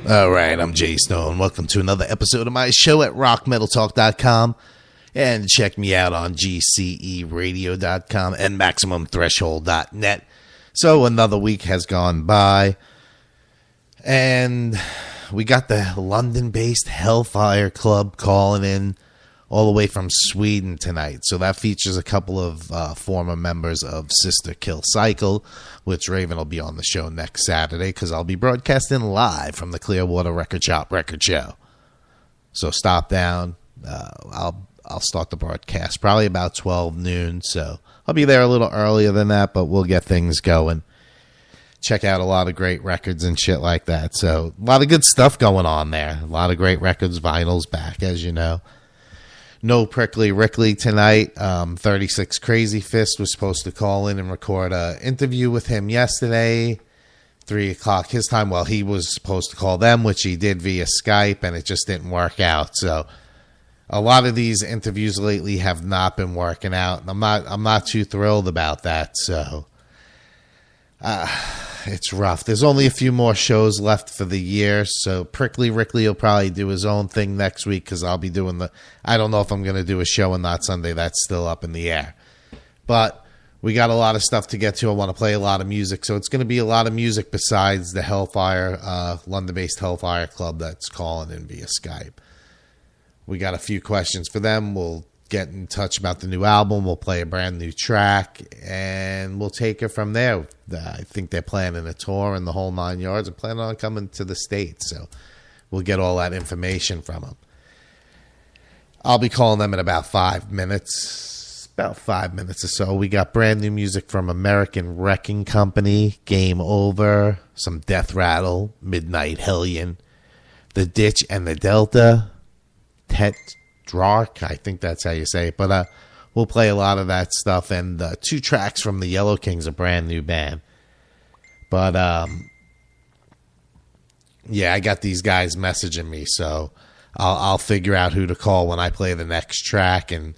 All right, I'm Jay Stone. Welcome to another episode of my show at rockmetaltalk.com. And check me out on gceradio.com and maximumthreshold.net. So another week has gone by. And we got the London-based HELLFIRE Club calling in all the way from Sweden tonight. So that features a couple of former members of Sister Kill Cycle, which Raven will be on the show next Saturday because I'll be broadcasting live from the Clearwater Record Shop Record Show. So stop down. I'll start the broadcast probably about 12 noon. So I'll be there a little earlier than that, but we'll get things going. Check out a lot of great records and shit like that. So a lot of good stuff going on there. A lot of great records. Vinyl's back, as you know. No Prickly Rickley tonight. 36 Crazy Fist was supposed to call in and record an interview with him yesterday, 3 o'clock his time. Well, he was supposed to call them, which he did via Skype, and it just didn't work out. So a lot of these interviews lately have not been working out, and I'm not too thrilled about that. So it's rough. There's only a few more shows left for the year, so Prickly Rickley will probably do his own thing next week because I'll be doing I don't know if I'm going to do a show on Not Sunday. That's still up in the air. But we got a lot of stuff to get to. I want to play a lot of music, so it's going to be a lot of music besides the HELLFIRE, London-based HELLFIRE Club that's calling in via Skype. We got a few questions for them. We'll get in touch about the new album. We'll play a brand new track, and we'll take it from there. I think they're planning a tour and the whole 9 yards and planning on coming to the States, so we'll get all that information from them. I'll be calling them in about 5 minutes, or so. We got brand new music from American Wrecking Company, Game Over, some Death Rattle, Midnight Hellion, The Ditch and the Delta, Tetrarch, I think that's how you say it, but we'll play a lot of that stuff, and 2 tracks from the Yellow Kings, a brand new band. But yeah, I got these guys messaging me, so I'll figure out who to call when I play the next track, and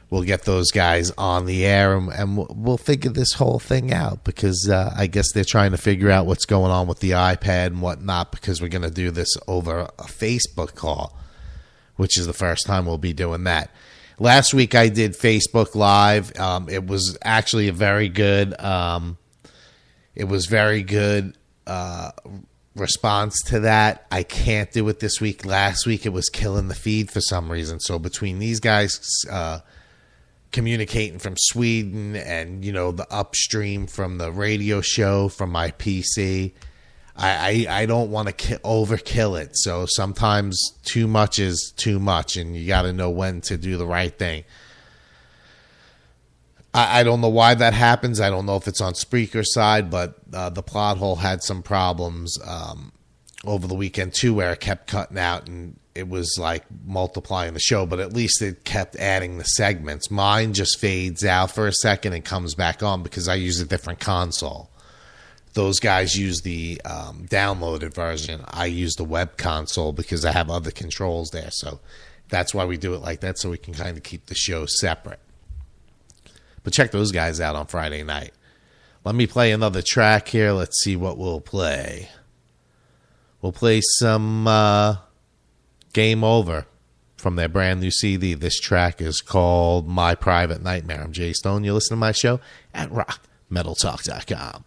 we'll get those guys on the air, and we'll figure this whole thing out, because I guess they're trying to figure out what's going on with the iPad and whatnot, because we're going to do this over a Facebook call, which is the first time we'll be doing that. Last week I did Facebook Live. It was actually a very good response to that. I can't do it this week. Last week it was killing the feed for some reason. So between these guys communicating from Sweden and, the upstream from the radio show from my PC, I don't want to overkill it. So sometimes too much is too much, and you got to know when to do the right thing. I don't know why that happens. I don't know if it's on Spreaker's side, but the plot hole had some problems over the weekend too, where it kept cutting out, and it was like multiplying the show, but at least it kept adding the segments. Mine just fades out for a second and comes back on because I use a different console. Those guys use the downloaded version. I use the web console because I have other controls there. So that's why we do it like that, so we can kind of keep the show separate. But check those guys out on Friday night. Let me play another track here. Let's see what we'll play. We'll play some Game Over from their brand new CD. This track is called My Private Nightmare. I'm Jay Stone. You listen to my show at rockmetaltalk.com.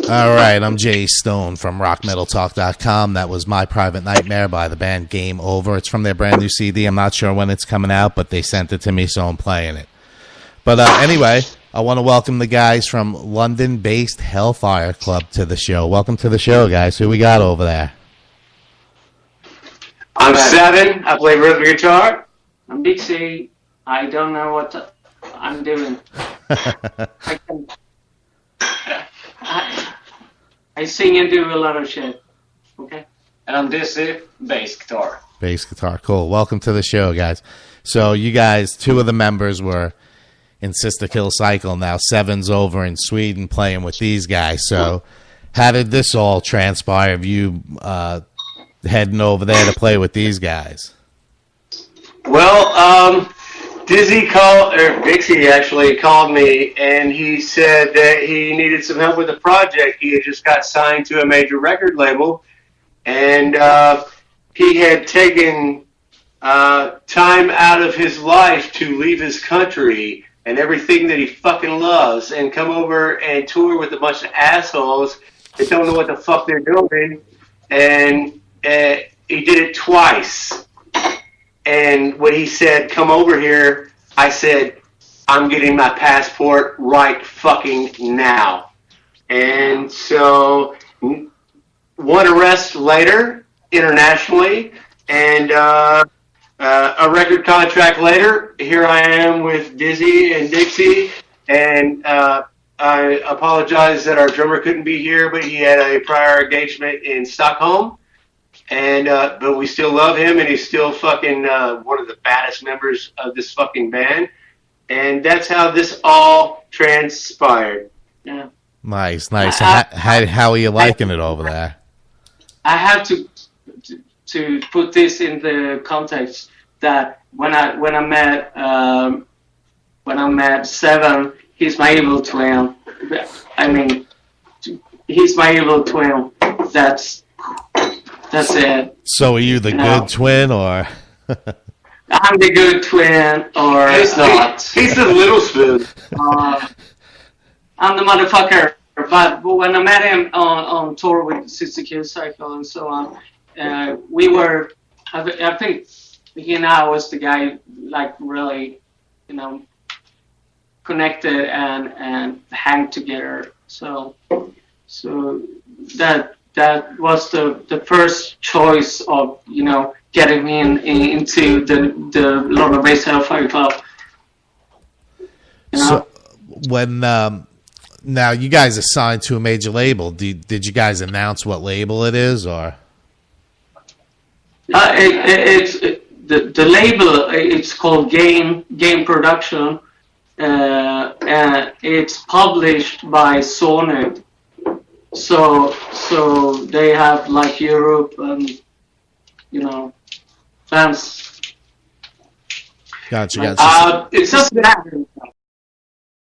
All right, I'm Jay Stone from rockmetaltalk.com. That was My Private Nightmare by the band Game Over. It's from their brand new CD. I'm not sure when it's coming out, but they sent it to me, so I'm playing it. But anyway, I want to welcome the guys from London-based Hellfire Club to the show. Welcome to the show, guys. Who we got over there? I'm Seven. I play rhythm guitar. I'm Dixie. I don't know what I'm doing. I sing and do a lot of shit. Okay. And I'm Dizzy, bass guitar. Bass guitar. Cool. Welcome to the show, guys. So you guys, two of the members were in Sister Kill Cycle. Now Seven's over in Sweden playing with these guys. So how did this all transpire of you heading over there to play with these guys? Well, Dixie actually called me, and he said that he needed some help with a project. He had just got signed to a major record label, and he had taken time out of his life to leave his country and everything that he fucking loves and come over and tour with a bunch of assholes that don't know what the fuck they're doing. And he did it twice. And when he said, come over here, I said, I'm getting my passport right fucking now. And so one arrest later, internationally, and a record contract later, here I am with Dizzy and Dixie. And I apologize that our drummer couldn't be here, but he had a prior engagement in Stockholm. And but we still love him, and he's still fucking one of the baddest members of this fucking band. And that's how this all transpired. Yeah. Nice. How are you liking it over there? I have to put this in the context that when I met Seven, he's my evil twin. I mean, he's my evil twin. That's it. So are you the good twin, or? I'm the good twin, or he's not. He's the little spoon. I'm the motherfucker. But when I met him on tour with Sister Kill Cycle and so on, we were. I think he and I was the guy, like, really, connected and hang together. So that was the first choice of, getting me into the London based Hellfire Club. So when now you guys are signed to a major label, did you guys announce what label it is, or? It's the label. It's called Game Production, and it's published by Sony. So they have, like, Europe and fans. Gotcha. It's just that.